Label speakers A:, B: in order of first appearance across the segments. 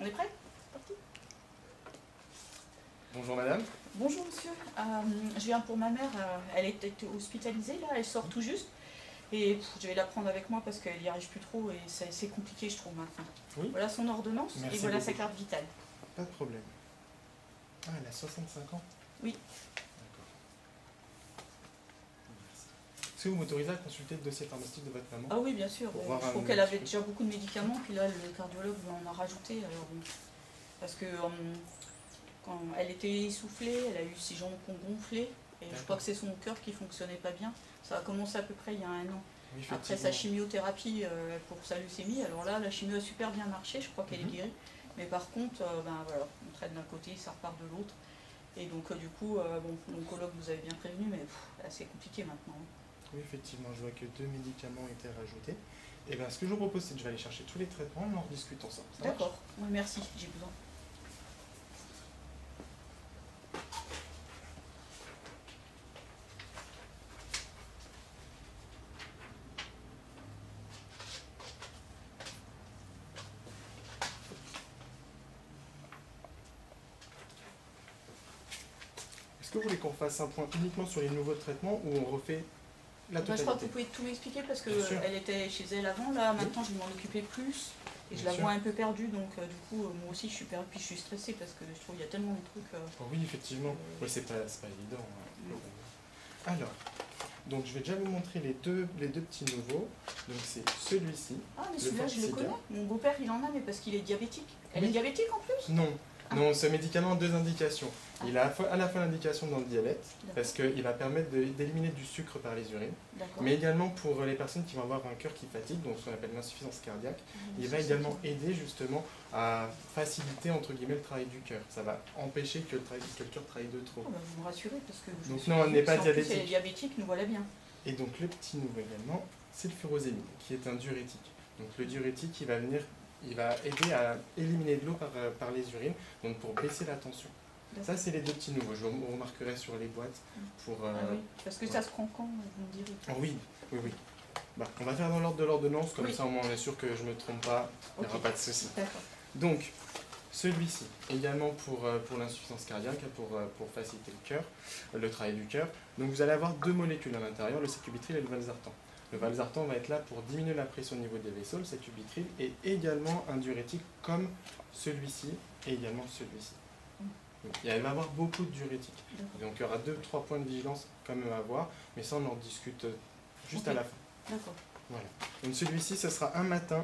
A: On est prêt? Parti.
B: Bonjour madame.
A: Bonjour monsieur, je viens pour ma mère, elle est hospitalisée là, elle sort tout juste. Et je vais la prendre avec moi parce qu'elle n'y arrive plus trop et c'est compliqué je trouve maintenant.
B: Oui.
A: Voilà son ordonnance.
B: Merci
A: et voilà
B: beaucoup.
A: sa carte vitale.
B: Pas de problème. Ah, elle a 65 ans?
A: Oui.
B: D'accord. Merci. Est-ce que vous m'autorisez à consulter le dossier pharmaceutique de votre maman?
A: Ah oui bien sûr,
B: Pour
A: je
B: voir
A: trouve
B: un
A: qu'elle avait
B: petit
A: déjà beaucoup de médicaments, puis là le cardiologue en a rajouté. Alors, parce que quand elle était essoufflée, elle a eu ses jambes qui ont gonflé, et je crois que c'est son cœur qui fonctionnait pas bien. Ça a commencé à peu près il y a 1 an.
B: Oui,
A: Après sa chimiothérapie pour sa leucémie, alors là la chimio a super bien marché, je crois qu'elle est guérie. Mais par contre, voilà, on traite d'un côté, ça repart de l'autre. Et donc du coup, bon, l'oncologue vous avait bien prévenu, mais c'est compliqué maintenant.
B: Oui, effectivement, je vois que 2 médicaments ont été rajoutés. Et bien, ce que je vous propose, c'est que je vais aller chercher tous les traitements et on en rediscute ensemble.
A: D'accord, oui, merci, j'ai besoin.
B: Est-ce que vous voulez qu'on fasse un point uniquement sur les nouveaux traitements ou on refait la totalité?
A: Je crois que vous pouvez tout m'expliquer parce qu'elle était chez elle avant, là maintenant je vais m'en occuper plus. Et je la vois un peu perdue, donc du coup moi aussi je suis perdue, puis je suis stressée parce que je trouve qu'il y a tellement de trucs.
B: Oh oui, effectivement. Oui, c'est pas évident. Alors, donc je vais déjà vous montrer les deux petits nouveaux. Donc c'est celui-ci.
A: Ah mais celui-là je le connais, mon beau-père il en a, mais parce qu'il est diabétique. Elle est diabétique en plus?
B: Non. Non, ce médicament a 2 indications. Il a à la fois l'indication dans le diabète, parce qu'il va permettre d'éliminer du sucre par les urines, mais également pour les personnes qui vont avoir un cœur qui fatigue, donc ce qu'on appelle l'insuffisance cardiaque. Il va également aider justement à faciliter entre guillemets le travail du cœur. Ça va empêcher que le cœur travaille de trop.
A: Oh, bah, vous me rassurez, parce que je
B: donc non, elle n'est pas diabétique.
A: Si elle est diabétique, nous voilà bien.
B: Et donc le petit nouveau également, c'est le furosémide, qui est un diurétique. Donc le diurétique, il va aider à éliminer de l'eau par les urines, donc pour baisser la tension. Ça, c'est les 2 petits nouveaux. Je vous remarquerai sur les boîtes. Pour,
A: ah oui, parce que ça se prend quand, vous me direz?
B: Oh, oui, oui, oui. Bah, on va faire dans l'ordre de l'ordonnance, comme ça au moins on est sûr que je ne me trompe pas, il n'y aura pas de souci. Donc, celui-ci, également pour l'insuffisance cardiaque, pour faciliter le cœur, le travail du cœur. Donc vous allez avoir 2 molécules à l'intérieur, le sacubitril et le valsartan. Le valsartan va être là pour diminuer la pression au niveau des vaisseaux, le sacubitril est également un diurétique comme celui-ci et également celui-ci. Il va y avoir beaucoup de diurétiques. Donc il y aura 2-3 points de vigilance quand même à avoir, mais ça on en discute juste à la fin.
A: D'accord.
B: Voilà. Donc celui-ci, ce sera un matin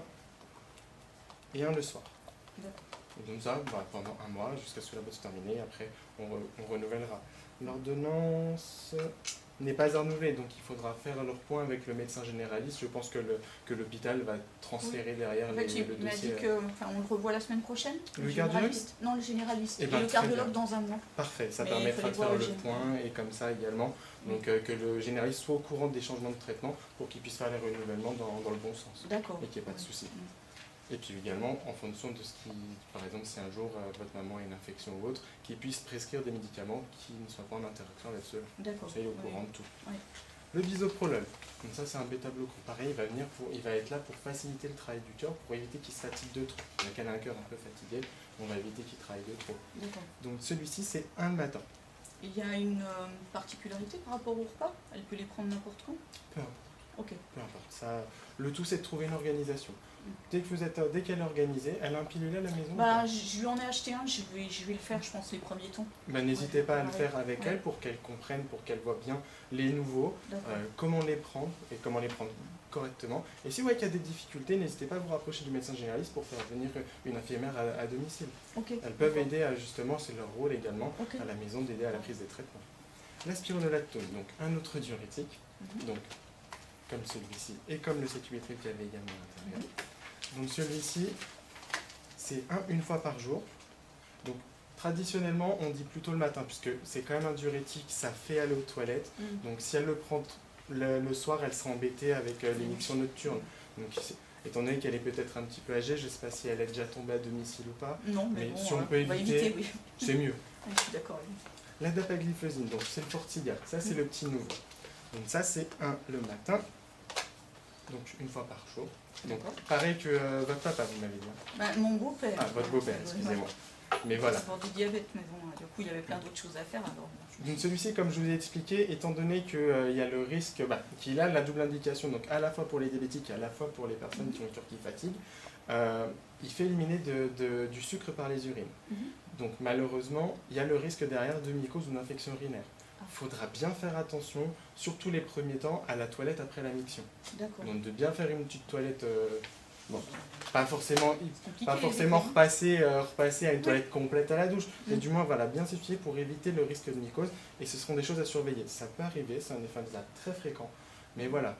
B: et un le soir. Et donc ça, pendant 1 mois, jusqu'à ce que la boîte soit terminée, après on renouvellera. L'ordonnance n'est pas à renouveler, donc il faudra faire leur point avec le médecin généraliste. Je pense que l'hôpital va transférer derrière le dossier.
A: Il m'a dit qu'on le revoit la semaine prochaine.
B: Le cardiologue?
A: Non, le généraliste. Et
B: le
A: cardiologue dans 1 mois.
B: Parfait, ça permettra de faire le point et comme ça également. Donc que le généraliste soit au courant des changements de traitement pour qu'il puisse faire les renouvellements dans le bon sens.
A: D'accord.
B: Et qu'il n'y ait pas de souci. Et puis également, en fonction de ce qui, par exemple, si un jour votre maman a une infection ou autre, qu'il puisse prescrire des médicaments qui ne soient pas en interaction avec ceux.
A: D'accord.
B: Soyez au courant de tout. Le bisoprolol, donc ça c'est un bêta-bloquant. Pareil, il va être là pour faciliter le travail du cœur, pour éviter qu'il se fatigue de trop. Donc elle a un cœur un peu fatigué, on va éviter qu'il travaille de trop. Donc celui-ci c'est un le matin.
A: Il y a une particularité par rapport au repas? Elle peut les prendre n'importe quand?
B: Peu importe.
A: Ok.
B: Peu importe. Ça, le tout c'est de trouver une organisation. Dès qu'elle est organisée, elle a un pilulet à la maison?
A: Je lui en ai acheté un, je vais le faire je pense les premiers temps.
B: N'hésitez pas à le faire avec elle pour qu'elle comprenne, pour qu'elle voit bien les nouveaux, comment les prendre et comment les prendre correctement. Et si vous voyez qu'il y a des difficultés, n'hésitez pas à vous rapprocher du médecin généraliste pour faire venir une infirmière à domicile. Elles peuvent aider à justement, c'est leur rôle également, à la maison d'aider à la prise des traitements. La spironolactone, donc un autre diurétique, donc comme celui-ci et comme le sacubitril qu'il y avait également à l'intérieur. Donc celui-ci, c'est une fois par jour. Donc traditionnellement, on dit plutôt le matin, puisque c'est quand même un diurétique, ça fait aller aux toilettes. Donc si elle le prend le soir, elle sera embêtée avec l'émission nocturne. Donc étant donné qu'elle est peut-être un petit peu âgée, je ne sais pas si elle est déjà tombée à domicile ou pas.
A: Non, mais bon,
B: si on peut éviter,
A: oui.
B: c'est mieux.
A: Je suis d'accord.
B: La dapagliflozine, donc c'est le Fortiga, ça c'est le petit nouveau. Donc ça c'est un le matin Donc une fois par jour. Donc pareil que votre papa, vous m'avez dit.
A: Bah, mon beau-père.
B: Ah, votre beau-père, excusez-moi. Mais voilà.
A: C'est pour du diabète, mais bon, du coup, il y avait plein d'autres choses à faire. Alors...
B: Donc celui-ci, comme je vous ai expliqué, étant donné qu'il y a le risque, qu'il a la double indication, donc à la fois pour les diabétiques et à la fois pour les personnes qui ont une cure qui fatigue, il fait éliminer du sucre par les urines. Donc malheureusement, il y a le risque derrière de mycose ou d'infection urinaire. Il faudra bien faire attention, surtout les premiers temps, à la toilette après la miction. Donc de bien faire une petite toilette, pas forcément repasser à une toilette complète à la douche, mais du moins voilà, bien s'essuyer pour éviter le risque de mycose, et ce seront des choses à surveiller. Ça peut arriver, c'est un effet très fréquent, mais voilà,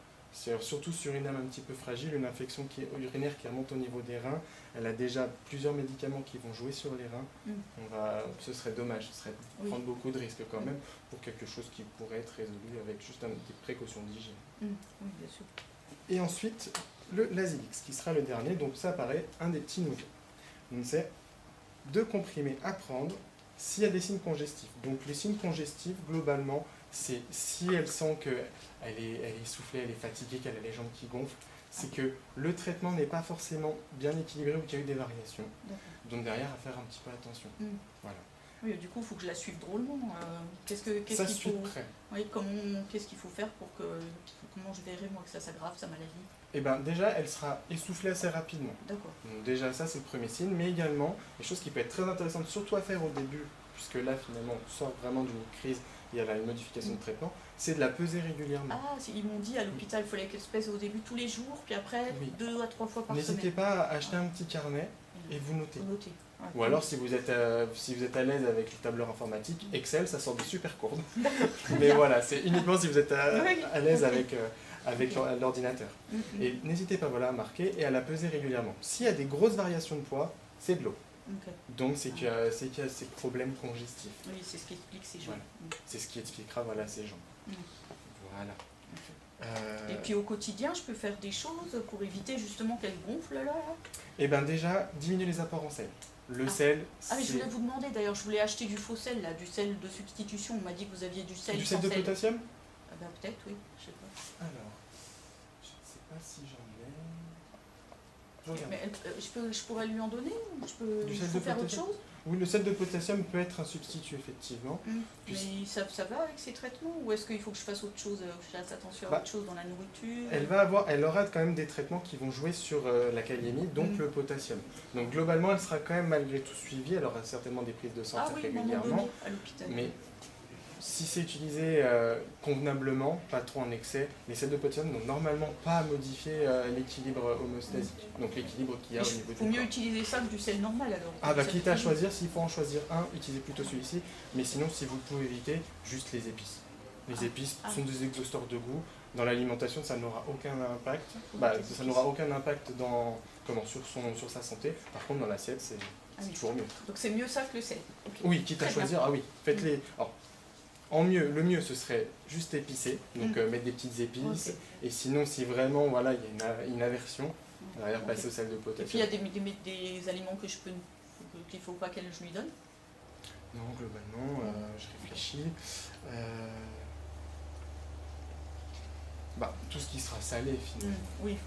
B: surtout sur une âme un petit peu fragile, une infection urinaire qui remonte au niveau des reins, elle a déjà plusieurs médicaments qui vont jouer sur les reins, ce serait dommage, ce serait prendre beaucoup de risques quand même pour quelque chose qui pourrait être résolu avec juste des précautions d'hygiène.
A: Oui, bien sûr.
B: Et ensuite, le Lasix, qui sera le dernier, donc ça paraît un des petits nouveaux. Donc c'est 2 comprimés à prendre s'il y a des signes congestifs. Donc les signes congestifs, globalement, c'est si elle sent qu'elle est essoufflée, elle est fatiguée, qu'elle a les jambes qui gonflent, c'est que le traitement n'est pas forcément bien équilibré ou qu'il y a eu des variations. Donc derrière, à faire un petit peu attention. Voilà.
A: Oui, du coup, il faut que je la suive drôlement. Qu'est-ce qu'il faut faire pour que... Comment je verrai, moi, que ça s'aggrave, sa maladie?
B: Eh bien, déjà, elle sera essoufflée assez rapidement.
A: D'accord.
B: Donc déjà, ça, c'est le premier signe. Mais également, des choses qui peuvent être très intéressantes, surtout à faire au début, puisque là, finalement, on sort vraiment d'une crise, il y a là une modification de traitement, c'est de la peser régulièrement.
A: Ah, ils m'ont dit à l'hôpital, il fallait qu'elle se pèse au début tous les jours, puis après, 2 à 3 fois par semaine.
B: N'hésitez pas à acheter un petit carnet et vous notez.
A: Ouais.
B: Ou alors, si vous êtes à l'aise avec les tableurs informatiques, Excel, ça sort de super courbes. Mais voilà, c'est uniquement si vous êtes à l'aise avec l'ordinateur. Et n'hésitez pas à marquer et à la peser régulièrement. S'il y a des grosses variations de poids, c'est de l'eau. Donc c'est qu'il y a ces problèmes congestifs.
A: Oui, c'est ce qui explique ces gens.
B: Voilà. C'est ce qui expliquera ces gens. Voilà.
A: Et puis au quotidien, je peux faire des choses pour éviter justement qu'elle gonfle là?
B: Eh bien déjà, diminuer les apports en sel. Le sel...
A: Ah mais je voulais vous demander d'ailleurs, je voulais acheter du faux sel, là, du sel de substitution. On m'a dit que vous aviez du sel
B: Du
A: sans
B: sel de potassium?
A: Peut-être, oui, je sais pas.
B: Alors, je ne sais pas si j'en ai...
A: Mais je pourrais lui en donner ou il faut faire autre chose?
B: Oui, le sel de potassium peut être un substitut, effectivement.
A: Mais ça va avec ces traitements? Ou est-ce qu'il faut que je fasse autre chose, je fasse attention à autre chose dans la nourriture?
B: Elle aura quand même des traitements qui vont jouer sur la kaliémie, donc le potassium. Donc globalement, elle sera quand même malgré tout suivie. Elle aura certainement des prises de sang régulièrement.
A: À l'hôpital.
B: Mais si c'est utilisé convenablement, pas trop en excès, les sels de potassium n'ont normalement pas à modifier l'équilibre homostasique, donc l'équilibre qu'il y a au niveau du corps.
A: Il faut mieux utiliser ça que du sel normal alors.
B: Ah bah quitte à choisir, s'il faut en choisir un, utilisez plutôt celui-ci, mais sinon si vous pouvez éviter, juste les épices. Les épices sont des exhausteurs de goût, dans l'alimentation ça n'aura aucun impact, ça n'aura aucun impact sur sa santé, par contre dans l'assiette c'est toujours mieux.
A: Donc c'est mieux ça que le sel.
B: Oui, quitte à choisir, faites-les... le mieux ce serait juste épicer, donc mettre des petites épices, et sinon si vraiment il y a une aversion, derrière passer au sel de potassium.
A: Et puis il y a des aliments qu'il ne faut pas que je lui donne?
B: Non, globalement, je réfléchis. Tout ce qui sera salé finalement.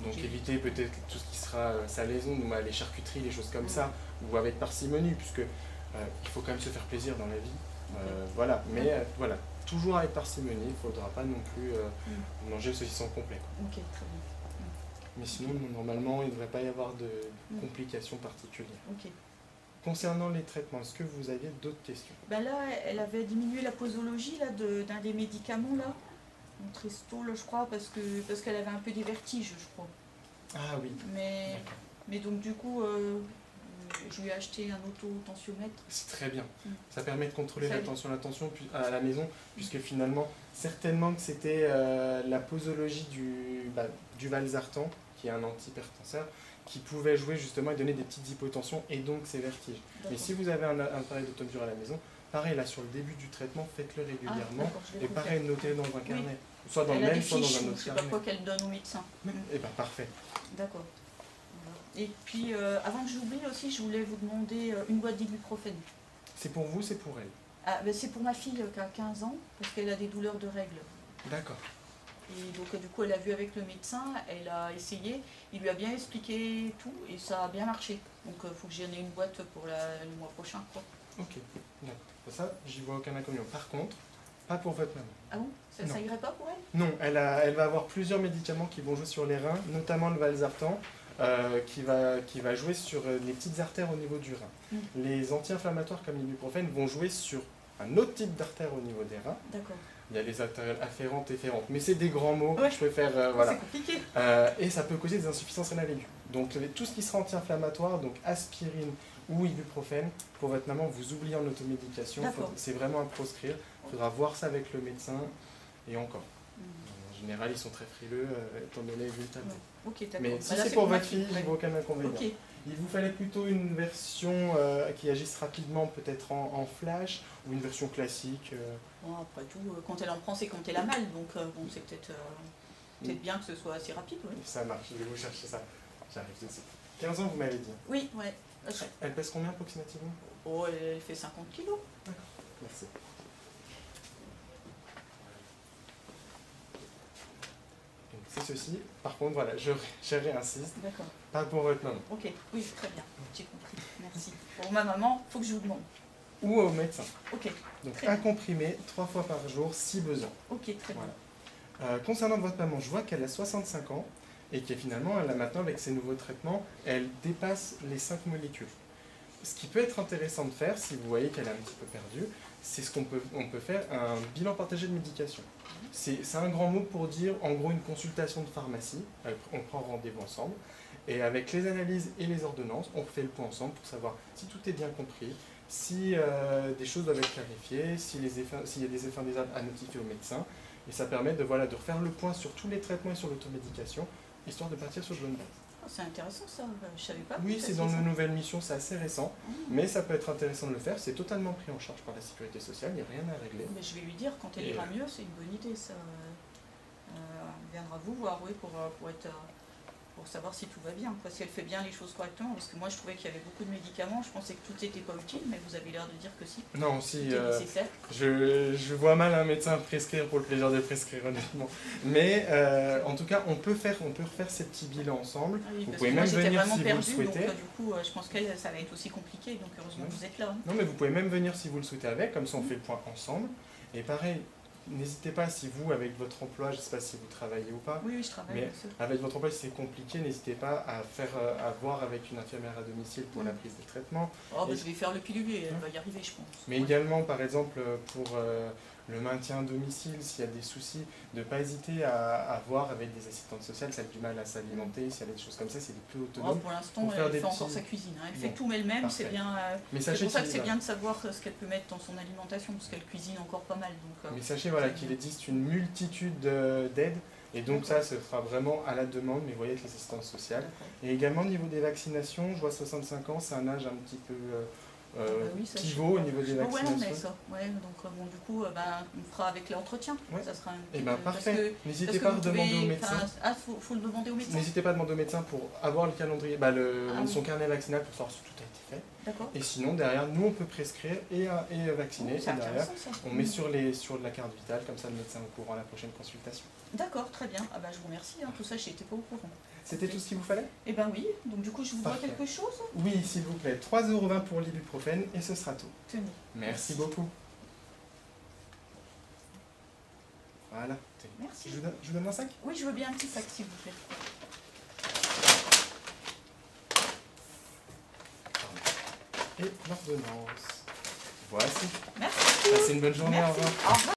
B: Donc éviter peut-être tout ce qui sera salaison, les charcuteries, les choses comme ça, ou avec parcimonie, puisque il faut quand même se faire plaisir dans la vie. Toujours avec parcimonie, il ne faudra pas non plus manger le saucisson complet.
A: Ok, très bien.
B: Mais sinon, normalement, il ne devrait pas y avoir de complications particulières. Concernant les traitements, est-ce que vous aviez d'autres questions?
A: Là, elle avait diminué la posologie d'un des médicaments, là, Tristol, je crois, parce qu'elle avait un peu des vertiges, je crois.
B: Ah oui.
A: Mais donc, du coup... je lui ai acheté un autotensiomètre.
B: C'est très bien. Ça permet de contrôler la tension à la maison, puisque finalement, certainement que c'était la posologie du valsartan, qui est un antihypertenseur, qui pouvait jouer justement et donner des petites hypotensions et donc ces vertiges. Mais si vous avez un appareil d'automesure à la maison, pareil, là sur le début du traitement, faites-le régulièrement et pareil, notez-le dans un carnet. Soit dans le même, soit dans un autre carnet.
A: C'est quoi qu'elle donne au médecin.
B: Et parfait.
A: D'accord. Et puis, avant que j'oublie aussi, je voulais vous demander une boîte d'ibuprofène.
B: C'est pour vous, c'est pour elle?
A: C'est pour ma fille qui a 15 ans, parce qu'elle a des douleurs de règles.
B: D'accord.
A: Et donc du coup elle a vu avec le médecin, elle a essayé, il lui a bien expliqué tout et ça a bien marché. Donc il faut que j'en ai une boîte pour le mois prochain, quoi.
B: Ok, d'accord. Ça, j'y vois aucun inconvénient. Par contre, pas pour votre maman.
A: Ah bon? Ça irait pas pour elle?
B: Non, elle va avoir plusieurs médicaments qui vont jouer sur les reins, notamment le valsartan, qui va jouer sur les petites artères au niveau du rein. Les anti-inflammatoires comme l'ibuprofène vont jouer sur un autre type d'artère au niveau des reins.
A: D'accord.
B: Il y a les artères afférentes, efférentes, mais c'est des grands mots,
A: Ouais.
B: je préfère... voilà.
A: C'est compliqué.
B: Et ça peut causer des insuffisances rénales aiguës. Donc tout ce qui sera anti-inflammatoire, donc aspirine ou ibuprofène, pour votre maman, vous oubliez en automédication, c'est vraiment à proscrire. Il faudra voir ça avec le médecin et encore. En général, ils sont très frileux, étant donné le tableau.
A: Okay,
B: mais si c'est pour votre fille, il n'y a aucun inconvénient. Okay. Il vous fallait plutôt une version qui agisse rapidement, peut-être en flash, ou une version classique
A: Bon, après tout, quand elle en prend, c'est quand elle a mal, donc bon, c'est peut-être bien que ce soit assez rapide. Ouais.
B: Ça marche, je vais vous chercher ça. J'arrive tout de suite. 15 ans, vous m'avez dit?
A: Oui, ouais.
B: Elle pèse combien approximativement?
A: Oh, elle fait 50 kilos.
B: D'accord, merci. C'est ceci. Par contre, voilà, je réinsiste.
A: D'accord.
B: Pas pour votre maman.
A: Ok, oui, très bien. J'ai compris. Merci. Pour ma maman, il faut que je vous demande.
B: Ou au médecin.
A: Ok.
B: Donc un comprimé 3 fois par jour si besoin.
A: Ok, très bien.
B: Concernant votre maman, je vois qu'elle a 65 ans et que finalement, elle a maintenant, avec ses nouveaux traitements, elle dépasse les 5 molécules. Ce qui peut être intéressant de faire, si vous voyez qu'elle est un petit peu perdue, c'est ce qu'on peut faire un bilan partagé de médication. C'est un grand mot pour dire, en gros, une consultation de pharmacie. On prend rendez-vous ensemble. Et avec les analyses et les ordonnances, on fait le point ensemble pour savoir si tout est bien compris, si des choses doivent être clarifiées, s'il y a des effets indésirables à notifier au médecin. Et ça permet de refaire le point sur tous les traitements et sur l'automédication, histoire de partir sur de bonnes bases.
A: C'est intéressant ça, je savais pas.
B: Oui, c'est dans nos nouvelles missions, c'est assez récent, mais ça peut être intéressant de le faire, c'est totalement pris en charge par la sécurité sociale, il n'y a rien à régler.
A: Mais je vais lui dire, quand elle ira mieux, c'est une bonne idée ça. Elle viendra vous voir, oui, pour savoir si tout va bien, quoi, si elle fait bien les choses correctement, parce que moi je trouvais qu'il y avait beaucoup de médicaments, je pensais que tout n'était pas utile, mais vous avez l'air de dire que si.
B: Non, si, je vois mal un médecin prescrire pour le plaisir de prescrire, honnêtement. Mais en tout cas, on peut refaire ces petits bilans ensemble. Ah oui, vous pouvez même venir si vous le souhaitez.
A: Donc, du coup, je pense que ça va être aussi compliqué, donc heureusement que vous êtes là. Hein.
B: Non, mais vous pouvez même venir si vous le souhaitez avec, comme ça on fait le point ensemble. Et pareil, n'hésitez pas, si vous, avec votre emploi, je ne sais pas si vous travaillez ou pas,
A: oui, je travaille,
B: mais avec votre emploi, si c'est compliqué, n'hésitez pas à voir avec une infirmière à domicile pour la prise de traitement.
A: Oh, bah, je vais faire le pilule, elle va y arriver, je pense.
B: Mais également, par exemple, pour le maintien à domicile, s'il y a des soucis, de ne pas hésiter à voir avec des assistantes sociales, si elle a du mal à s'alimenter, si elle a des choses comme ça, c'est des plus autonomes.
A: Oh, pour l'instant, elle fait encore sa cuisine, hein. Elle fait tout elle-même, c'est bien. C'est pour ça que c'est bien de savoir ce qu'elle peut mettre dans son alimentation, parce qu'elle cuisine encore pas mal. Donc,
B: mais sachez voilà, qu'il existe une multitude d'aides, et donc ça, ce sera vraiment à la demande, mais vous voyez avec les assistantes sociales. Et également au niveau des vaccinations, je vois 65 ans, c'est un âge un petit peu pivot au niveau des vaccinations.
A: Ouais, ça. Ouais, donc bon, du coup, on fera avec l'entretien.
B: Ouais.
A: Ça sera
B: parfait. N'hésitez pas à demander au médecin.
A: Ah, faut le demander au médecin.
B: N'hésitez pas à demander au médecin pour avoir le calendrier, son carnet vaccinal pour savoir si tout a été fait.
A: D'accord.
B: Et sinon, derrière, nous, on peut prescrire et vacciner. Et derrière, on met sur la carte vitale, comme ça le médecin est au courant à la prochaine consultation.
A: D'accord, très bien. Ah bah, je vous remercie. Hein. Tout ça, je n'étais pas au courant.
B: C'était tout ce qu'il vous fallait?
A: Eh bien oui. Donc du coup, je vous dois quelque chose?
B: Oui, s'il vous plaît. 3,20 € pour l'ibuprofène et ce sera tout.
A: Tenez.
B: Merci beaucoup. Voilà.
A: Merci.
B: Je vous donne un sac?
A: Oui, je veux bien un petit sac, s'il vous plaît.
B: Et l'ordonnance. Voici.
A: Merci.
B: Passez une bonne journée.
A: Merci.
B: Au revoir.
A: Au revoir.